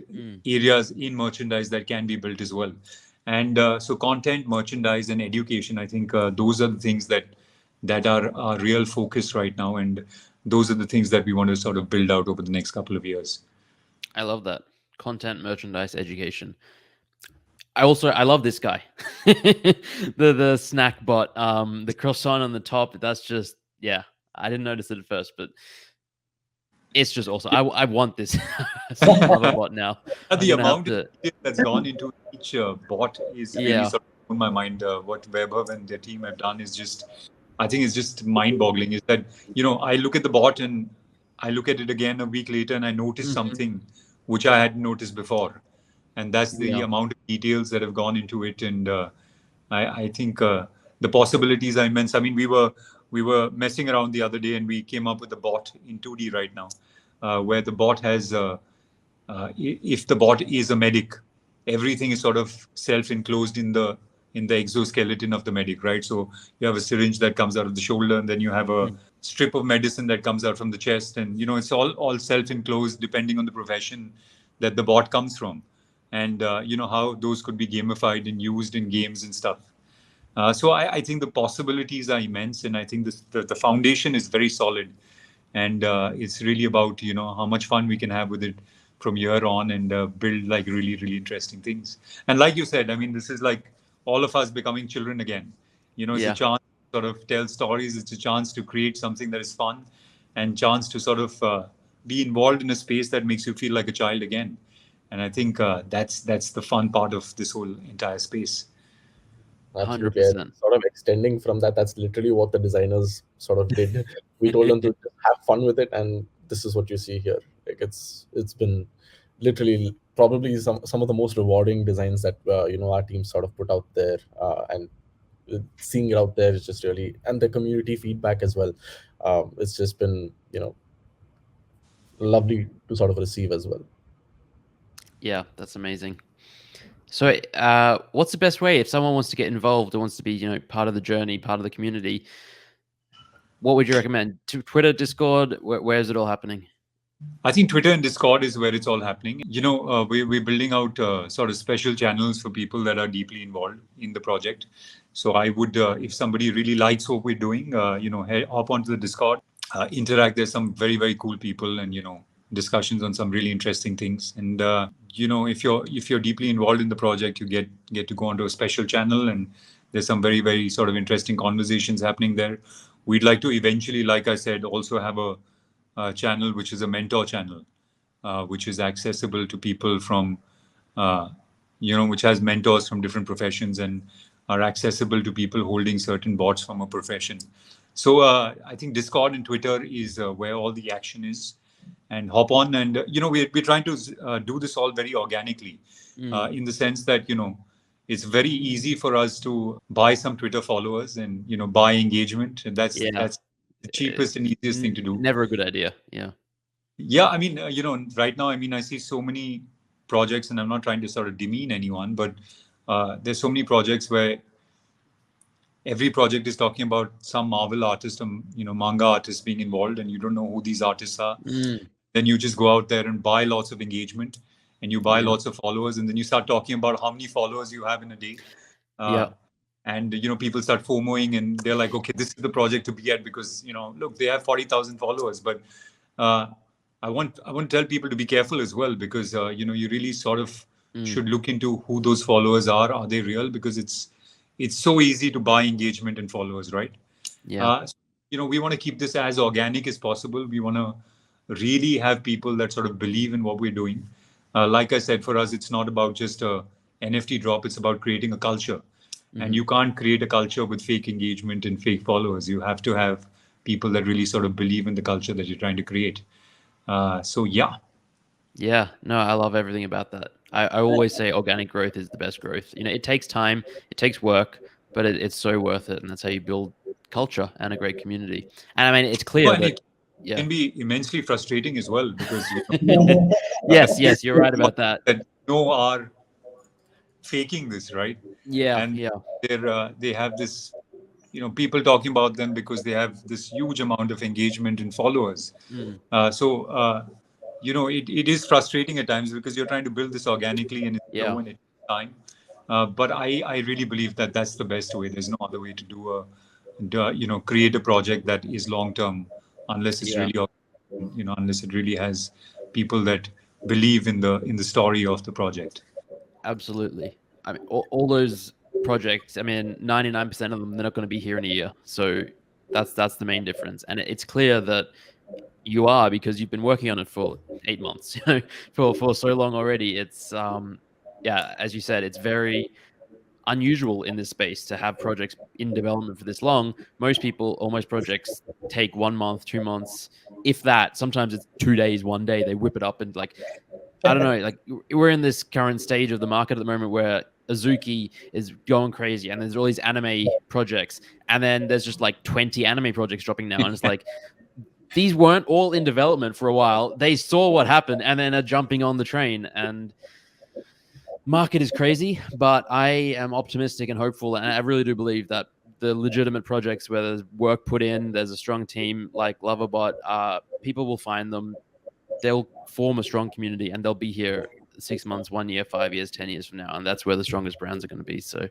areas in merchandise that can be built as well. And so content, merchandise, and education, I think those are the things that are our real focus right now. And those are the things that we want to sort of build out over the next couple of years. I love that. Content, merchandise, education. I love this guy. The snack bot, the croissant on the top, that's just, yeah. I didn't notice it at first, but it's just awesome. I want this Love A Bot now. I'm The gonna have amount to, of detail that's gone into each bot is really yeah. sort of blown my mind. What Vaibhav and their team have done is just, I think it's just mind-boggling. Is that, I look at the bot and I look at it again a week later and I notice something which I hadn't noticed before, and that's the Yeah. amount of details that have gone into it. And I think the possibilities are immense. I mean, we were messing around the other day and we came up with a bot in 2D right now, where the bot has. If the bot is a medic, everything is sort of self-enclosed in the exoskeleton of the medic, right? So you have a syringe that comes out of the shoulder, and then you have a strip of medicine that comes out from the chest, and it's all self-enclosed depending on the profession that the bot comes from, and how those could be gamified and used in games and stuff. So I think the possibilities are immense, and I think the foundation is very solid, and it's really about how much fun we can have with it from here on, and build like really really interesting things. And like you said, I mean, this is like all of us becoming children again. It's a Yeah. chance to sort of tell stories. It's a chance to create something that is fun, and chance to sort of be involved in a space that makes you feel like a child again. And I think that's the fun part of this whole entire space. Absolutely. And 100%. sort of extending from that, that's literally what the designers sort of did. We told them to just have fun with it, and this is what you see here. Like it's been literally probably some of the most rewarding designs that our team sort of put out there, and seeing it out there is just really, and the community feedback as well. It's just been lovely to sort of receive as well. Yeah, that's amazing. So, what's the best way if someone wants to get involved or wants to be, part of the journey, part of the community? What would you recommend? To Twitter, Discord? Where is it all happening? I think Twitter and Discord is where it's all happening. We're building out sort of special channels for people that are deeply involved in the project. So I would, if somebody really likes what we're doing, hop onto the Discord, interact. There's some very, very cool people, and discussions on some really interesting things. And if you're deeply involved in the project, you get to go onto a special channel, and there's some very, very sort of interesting conversations happening there. We'd like to eventually, like I said, also have a channel which is a mentor channel, which is accessible to people from, which has mentors from different professions and are accessible to people holding certain bots from a profession. So I think Discord and Twitter is where all the action is. And hop on, and we're trying to do this all very organically, in the sense that it's very easy for us to buy some Twitter followers and buy engagement, and that's the cheapest and easiest thing to do. Never a good idea. Yeah. Yeah, I mean, right now, I mean, I see so many projects, and I'm not trying to sort of demean anyone, but there's so many projects where every project is talking about some Marvel artist or manga artist being involved, and you don't know who these artists are. Then you just go out there and buy lots of engagement, and you buy lots of followers, and then you start talking about how many followers you have in a day. And people start FOMOing, and they're like, okay, this is the project to be at, because look, they have 40,000 followers. But I want to tell people to be careful as well, because you really sort of should look into who those followers are. Are they real? Because it's so easy to buy engagement and followers, right? Yeah. We want to keep this as organic as possible. We want to really have people that sort of believe in what we're doing. Like I said, for us, it's not about just a NFT drop. It's about creating a culture. And you can't create a culture with fake engagement and fake followers. You have to have people that really sort of believe in the culture that you're trying to create. So, yeah. Yeah, no, I love everything about that. I always say organic growth is the best growth. It takes time, it takes work, but it's so worth it. And that's how you build culture and a great community. And I mean, it's clear that it can be immensely frustrating as well, because yes, you're right about that. That are faking this, right? And they have this, people talking about them because they have this huge amount of engagement and followers. So it is frustrating at times, because you're trying to build this organically, and it's slow and it takes time. But I really believe that that's the best way. There's no other way to create a project that is long term, unless it's Yeah. really, unless it really has people that believe in the story of the project. Absolutely. I mean, all those projects, I mean, 99% of them, they're not going to be here in a year. So that's the main difference. And it's clear that you are, because you've been working on it for 8 months, for so long already. It's, yeah, as you said, it's very unusual in this space to have projects in development for this long. Most people, or most projects, take 1 month, 2 months, if that. Sometimes it's 2 days, 1 day. They whip it up and like, I don't know, like we're in this current stage of the market at the moment where Azuki is going crazy and there's all these anime projects, and then there's just like 20 anime projects dropping now, and it's like these weren't all in development for a while. They saw what happened and then are jumping on the train, and market is crazy, but I am optimistic and hopeful, and I really do believe that the legitimate projects where there's work put in, there's a strong team like Love A Bot, people will find them. They'll form a strong community, and they'll be here 6 months, 1 year, 5 years, 10 years from now, and that's where the strongest brands are going to be. So,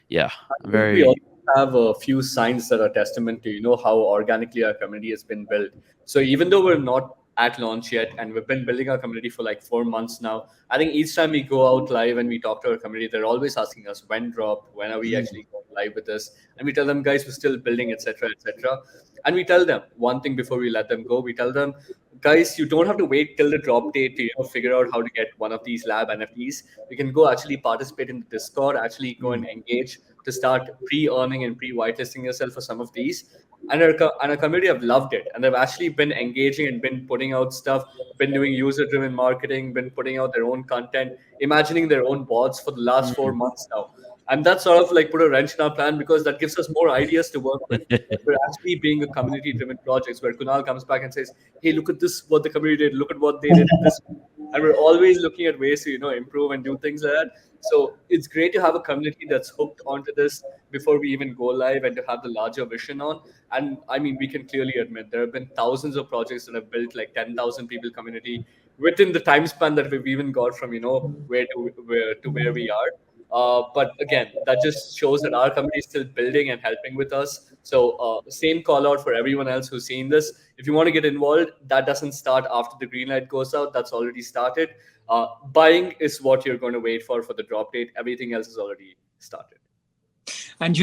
yeah, I'm We very. also have a few signs that are testament to how organically our community has been built. So even though we're not at launch yet, and we've been building our community for like 4 months now, I think each time we go out live and we talk to our community, they're always asking us when drop, when are we actually going live with this, and we tell them, guys, we're still building, etc., etc. And we tell them one thing before we let them go. We tell them, guys, you don't have to wait till the drop date to figure out how to get one of these lab NFTs. You can go actually participate in the Discord, actually go and engage to start pre-earning and pre-whitelisting yourself for some of these. And our community have loved it, and they've actually been engaging and been putting out stuff, been doing user-driven marketing, been putting out their own content, imagining their own bots for the last 4 months now. And that sort of like put a wrench in our plan, because that gives us more ideas to work with. We're actually being a community-driven projects where Kunal comes back and says, "Hey, look at this! What the community did! Look at what they did! This," and we're always looking at ways to improve and do things like that. So it's great to have a community that's hooked onto this before we even go live, and to have the larger vision on. And I mean, we can clearly admit there have been thousands of projects that have built like 10,000 people community within the time span that we've even got from where we are. But again, that just shows that our community is still building and helping with us. So same call out for everyone else who's seen this. If you want to get involved, that doesn't start after the green light goes out. That's already started. Buying is what you're going to wait for the drop date. Everything else is already started. And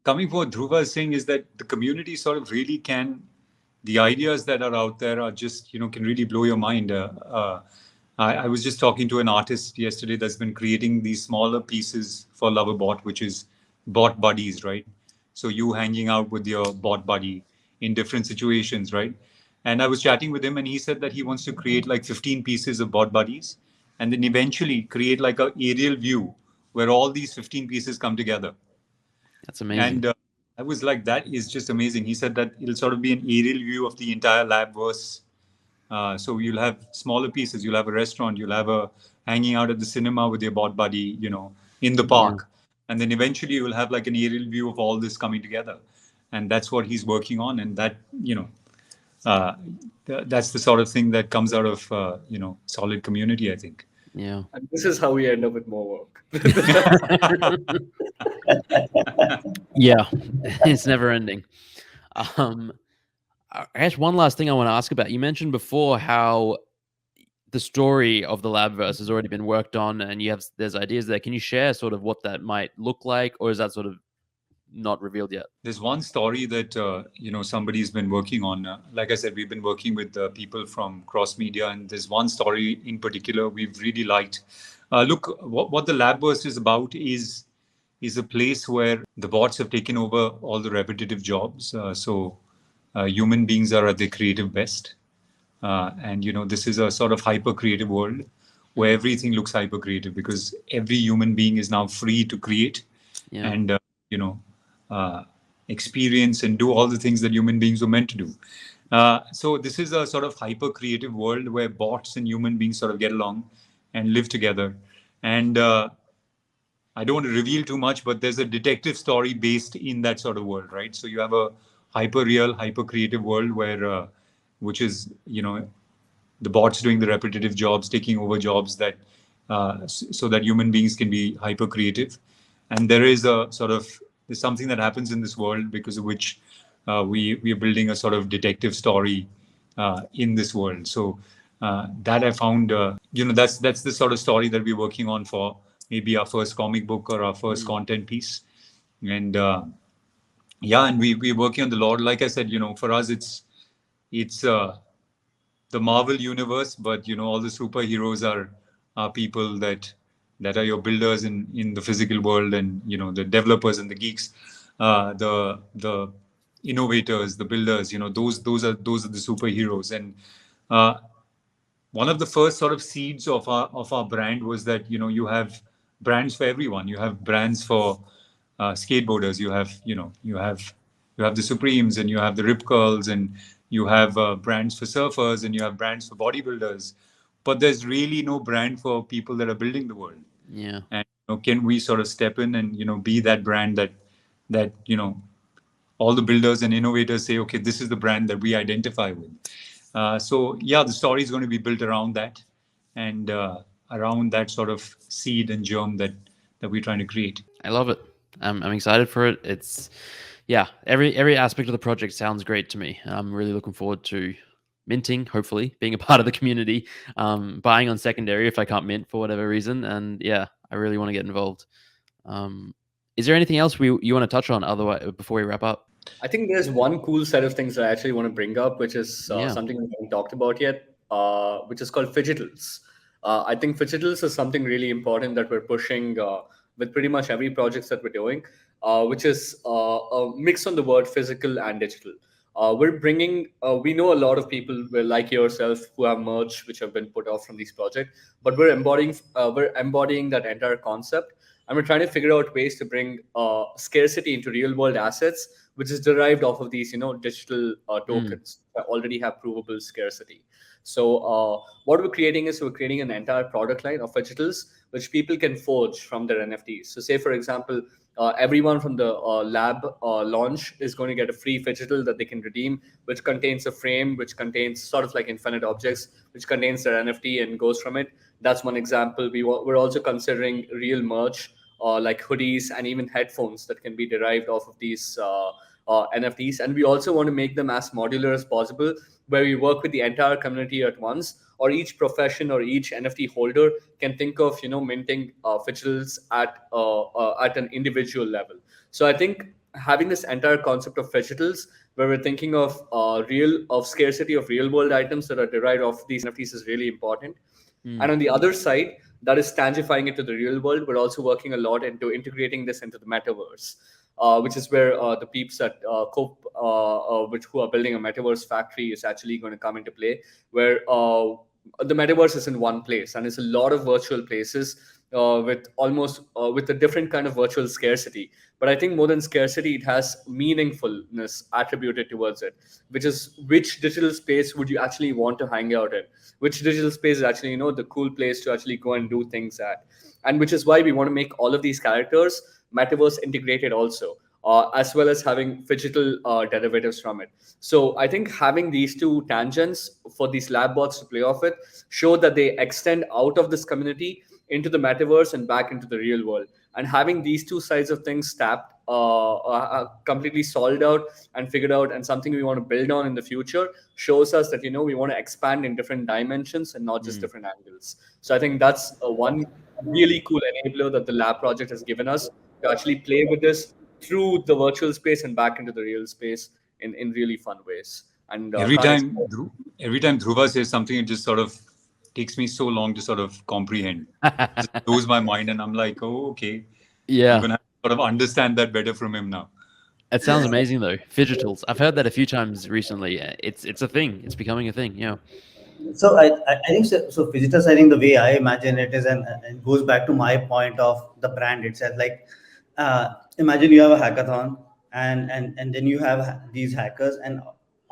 coming for what Dhruva is saying is that the community sort of really can, the ideas that are out there are just, can really blow your mind. I was just talking to an artist yesterday that's been creating these smaller pieces for Love A Bot, which is bot buddies, right? So you hanging out with your bot buddy in different situations, right? And I was chatting with him, and he said that he wants to create like 15 pieces of bot buddies, and then eventually create like an aerial view where all these 15 pieces come together. That's amazing. And I was like, that is just amazing. He said that it'll sort of be an aerial view of the entire labverse. So you'll have smaller pieces. You'll have a restaurant. You'll have a hanging out at the cinema with your bot buddy, in the park. Yeah. And then eventually you'll have like an aerial view of all this coming together. And that's what he's working on. And that, that's the sort of thing that comes out of, solid community, I think. Yeah. And this is how we end up with more work. Yeah, it's never ending. I guess one last thing I want to ask about. You mentioned before how the story of the Labverse has already been worked on, and there's ideas there. Can you share sort of what that might look like, or is that sort of not revealed yet? There's one story that somebody's been working on. Like I said, we've been working with people from cross media, and there's one story in particular we've really liked. Look, what the Labverse is about is a place where the bots have taken over all the repetitive jobs. So human beings are at their creative best. And, this is a sort of hyper creative world where everything looks hyper creative, because every human being is now free to create and, experience and do all the things that human beings were meant to do. So this is a sort of hyper creative world where bots and human beings sort of get along and live together. And I don't want to reveal too much, but there's a detective story based in that sort of world, right? So you have a hyper real, hyper creative world where, which is, the bots doing the repetitive jobs, taking over jobs that so that human beings can be hyper creative. And there is a sort of there's something that happens in this world because of which we are building a sort of detective story in this world. So that I found, that's the sort of story that we're working on for maybe our first comic book or our first content piece. And yeah, and we're working on the Lord. Like I said, for us it's the Marvel universe, but all the superheroes are people that are your builders in the physical world, and the developers and the geeks, the innovators, the builders. Those are the superheroes. And uh, one of the first sort of seeds of our brand was that you have brands for everyone. You have brands for skateboarders. You have the Supremes, and you have the Rip Curls, and you have brands for surfers, and you have brands for bodybuilders. But there's really no brand for people that are building the world. Yeah. And can we sort of step in and be that brand that all the builders and innovators say, okay, this is the brand that we identify with. So yeah, the story is going to be built around that, and around that sort of seed and germ that we're trying to create. I love it. I'm excited for it. It's every aspect of the project sounds great to me. I'm really looking forward to minting, hopefully being a part of the community, buying on secondary if I can't mint for whatever reason, and I really want to get involved. Is there anything else you want to touch on otherwise before we wrap up? I think there's one cool set of things that I actually want to bring up, which is Yeah. something we haven't talked about yet, which is called Phygitales. I think Phygitales is something really important that we're pushing with pretty much every project that we're doing, which is a mix on the word physical and digital. We know a lot of people like yourself who have merch which have been put off from these projects, but we're embodying that entire concept, and we're trying to figure out ways to bring scarcity into real world assets, which is derived off of these digital tokens that already have provable scarcity. So what we're creating is we're creating an entire product line of digitals which people can forge from their NFTs. So say for example, everyone from the lab launch is going to get a free digital that they can redeem, which contains a frame, which contains sort of like infinite objects, which contains their NFT and goes from it. That's one example. We're also considering real merch, like hoodies and even headphones that can be derived off of these NFTs. And we also want to make them as modular as possible, where we work with the entire community at once, or each profession or each NFT holder can think of minting digitals at an individual level. So I think having this entire concept of digitals, where we're thinking of scarcity of real world items that are derived off these NFTs, is really important. And on the other side, that is tangifying it to the real world. We're also working a lot into integrating this into the metaverse, which is where the peeps at Cope, who are building a metaverse factory, is actually going to come into play, where the metaverse is in one place, and it's a lot of virtual places with a different kind of virtual scarcity. But I think more than scarcity, it has meaningfulness attributed towards it, which is which digital space would you actually want to hang out in? Which digital space is actually the cool place to actually go and do things at? And which is why we want to make all of these characters metaverse integrated also, as well as having digital derivatives from it. So I think having these two tangents for these lab bots to play off it show that they extend out of this community into the metaverse and back into the real world. And having these two sides of things tapped, completely solved out and figured out, and something we want to build on in the future, shows us that we want to expand in different dimensions and not just different angles. So I think that's one really cool enabler that the lab project has given us to actually play with this through the virtual space and back into the real space in really fun ways. And every time Dhruva says something, it just sort of takes me so long to sort of comprehend. It just blows my mind, and I'm like, oh, okay. Yeah. I'm gonna sort of understand that better from him now. It sounds amazing though. Phygitals. I've heard that a few times recently. It's a thing. It's becoming a thing. Yeah. So I think so Phygitales, I think the way I imagine it is, and it goes back to my point of the brand itself. Like, imagine you have a hackathon, and then you have these hackers, and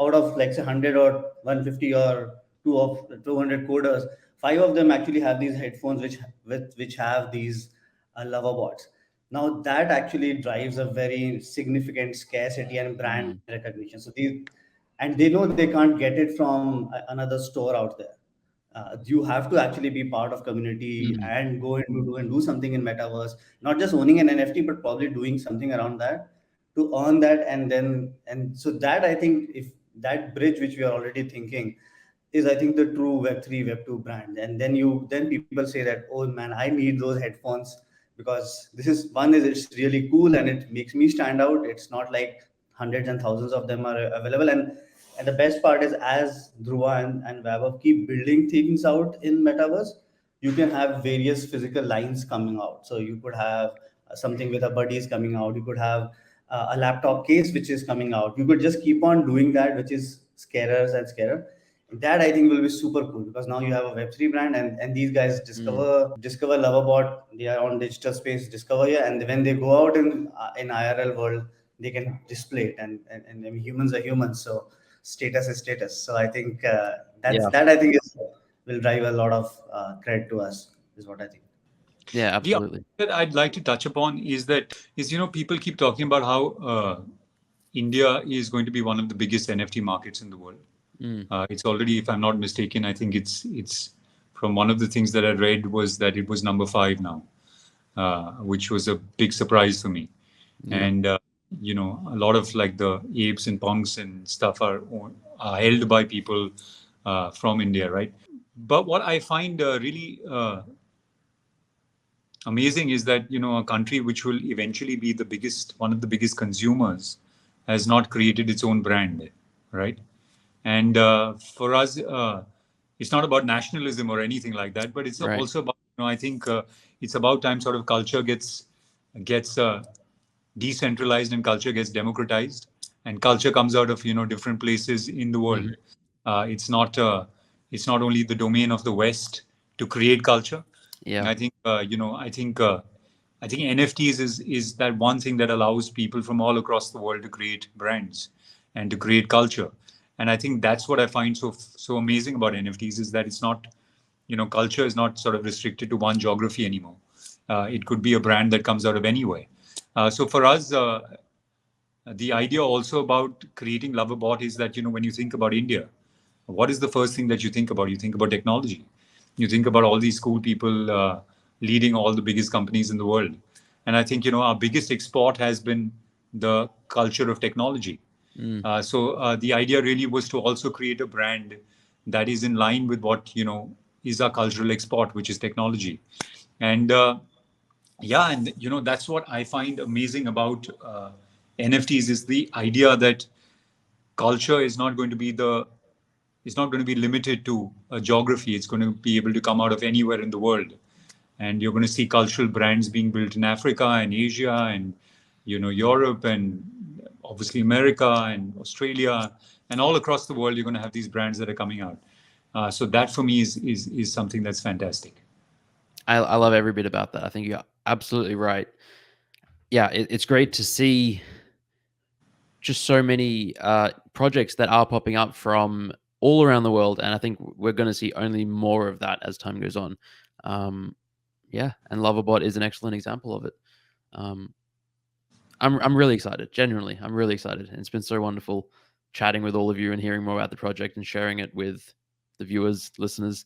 out of like say 100 or 150 or 200 coders, 5 of them actually have these headphones which have these Love A Bots. Now that actually drives a very significant scarcity and brand recognition. So they know they can't get it from another store out there. You have to actually be part of community Mm. and go and do something in metaverse, not just owning an NFT, but probably doing something around that to earn that. And so that, I think, if that bridge which we are already thinking is, I think, the true Web3, Web2 brand. And then people say that, oh man, I need those headphones because this is one, is it's really cool and it makes me stand out. It's not like hundreds and thousands of them are available. And the best part is, as Dhruva and Vaibhav keep building things out in metaverse, you can have various physical lines coming out. So you could have something with a buddies coming out. You could have a laptop case which is coming out. You could just keep on doing that, which is scarers and scarer. That, I think, will be super cool because now you have a Web3 brand, and these guys discover Love A Bot. They are on digital space, discover here, and when they go out in IRL world, they can display it. And I mean, humans are humans, so status is status. So I think Yeah. that, I think, is will drive a lot of credit to us, is what I think. Yeah, The other absolutely. thing that I'd like to touch upon is people keep talking about how India is going to be one of the biggest NFT markets in the world. Mm. It's already, if I'm not mistaken, I think it's from one of the things that I read was that it was number 5 now, which was a big surprise for me. Yeah. And a lot of like the apes and punks and stuff are held by people from India, right? But what I find really amazing is that a country which will eventually be one of the biggest consumers, has not created its own brand, right? And for us, it's not about nationalism or anything like that, but it's Right. also about, I think it's about time sort of culture gets decentralized and culture gets democratized, and culture comes out of different places in the world. It's not only the domain of the West to create culture. Yeah. I think NFTs is that one thing that allows people from all across the world to create brands and to create culture. And I think that's what I find so amazing about NFTs, is that it's not, culture is not sort of restricted to one geography anymore. It could be a brand that comes out of anywhere. So for us, the idea also about creating Love A Bot is that, when you think about India, what is the first thing that you think about? You think about technology. You think about all these cool people leading all the biggest companies in the world. And I think, our biggest export has been the culture of technology. So the idea really was to also create a brand that is in line with what, is our cultural export, which is technology. And and that's what I find amazing about NFTs, is the idea that culture is not going to be limited to a geography. It's going to be able to come out of anywhere in the world. And you're going to see cultural brands being built in Africa and Asia and, Europe and obviously America and Australia and all across the world. You're going to have these brands that are coming out. So that for me is something that's fantastic. I love every bit about that. I think you're absolutely right. Yeah, it's great to see just so many projects that are popping up from all around the world, and I think we're going to see only more of that as time goes on. Yeah, and Love A Bot is an excellent example of it. I'm really excited. Genuinely, I'm really excited, and it's been so wonderful chatting with all of you and hearing more about the project and sharing it with the viewers, listeners.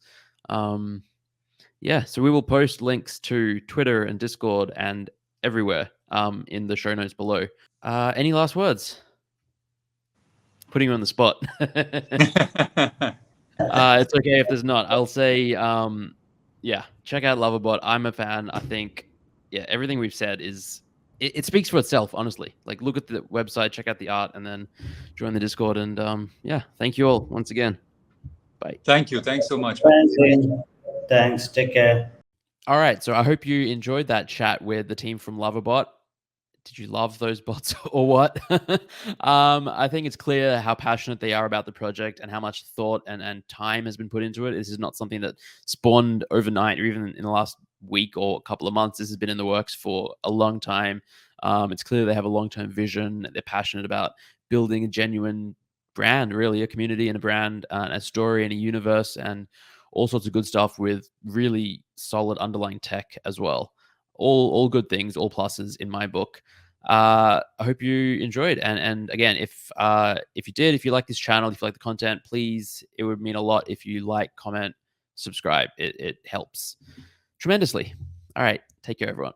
Yeah, so we will post links to Twitter and Discord and everywhere in the show notes below. Any last words? Putting you on the spot. It's okay if there's not. I'll say, yeah, check out Love A Bot. I'm a fan. I think, yeah, everything we've said it speaks for itself, honestly. Like, look at the website, check out the art, and then join the Discord. And yeah, thank you all once again. Bye. Thank you. Thanks so much. Thanks. Take care. All right. So I hope you enjoyed that chat with the team from Love A Bot. Did you love those bots or what? I think it's clear how passionate they are about the project and how much thought and time has been put into it. This is not something that spawned overnight or even in the last week or a couple of months. This has been in the works for a long time. It's clear they have a long-term vision. They're passionate about building a genuine brand, really, a community and a brand, a story and a universe, and all sorts of good stuff with really solid underlying tech as well. All good things, all pluses in my book. I hope you enjoyed, and again, if you did, if you like this channel, if you like the content, please, it would mean a lot if you like, comment, subscribe. It helps tremendously. All right. Take care, everyone.